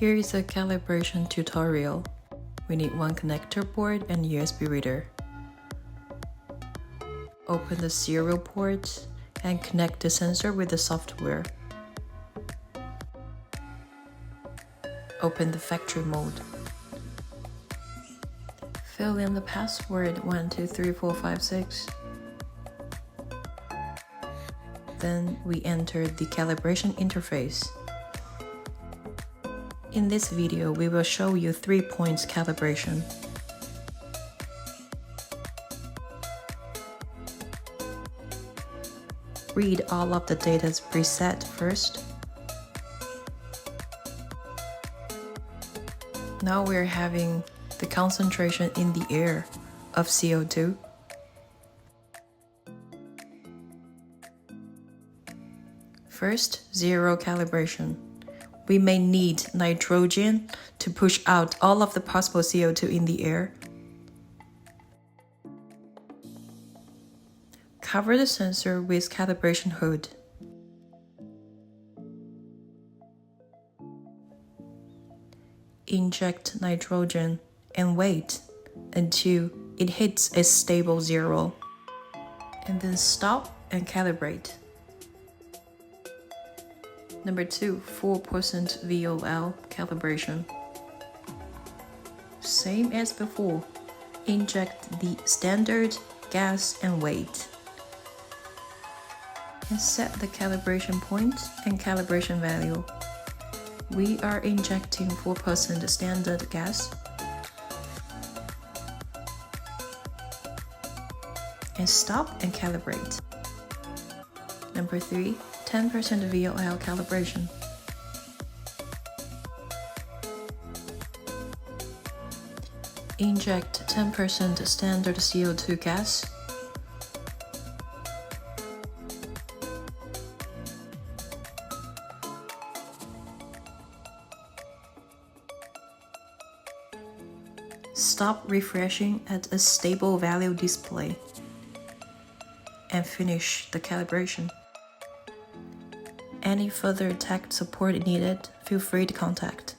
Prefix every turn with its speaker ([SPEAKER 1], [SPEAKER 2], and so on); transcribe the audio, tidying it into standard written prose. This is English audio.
[SPEAKER 1] Here is a calibration tutorial. We need one connector board and USB reader. Open the serial port and connect the sensor with the software. Open the factory mode. Fill in the password 123456. Then we enter the calibration interface. In this video, we will show you 3 points calibration. Read all of the data's preset first. Now we're having the concentration in the air of CO2. First, zero calibration. We may need nitrogen to push out all of the possible CO2 in the air. Cover the sensor with calibration hood. Inject nitrogen and wait until it hits a stable 0. And then stop and calibrate. Number 2, 4% VOL calibration. Same as before, inject the standard gas and wait. And set the calibration point and calibration value. We are injecting 4% standard gas. And stop and calibrate. Number 3, 10% VOL calibration. Inject 10% standard CO2 gas. Stop refreshing at a stable value display. And finish the calibration. Any further tech support needed, feel free to contact.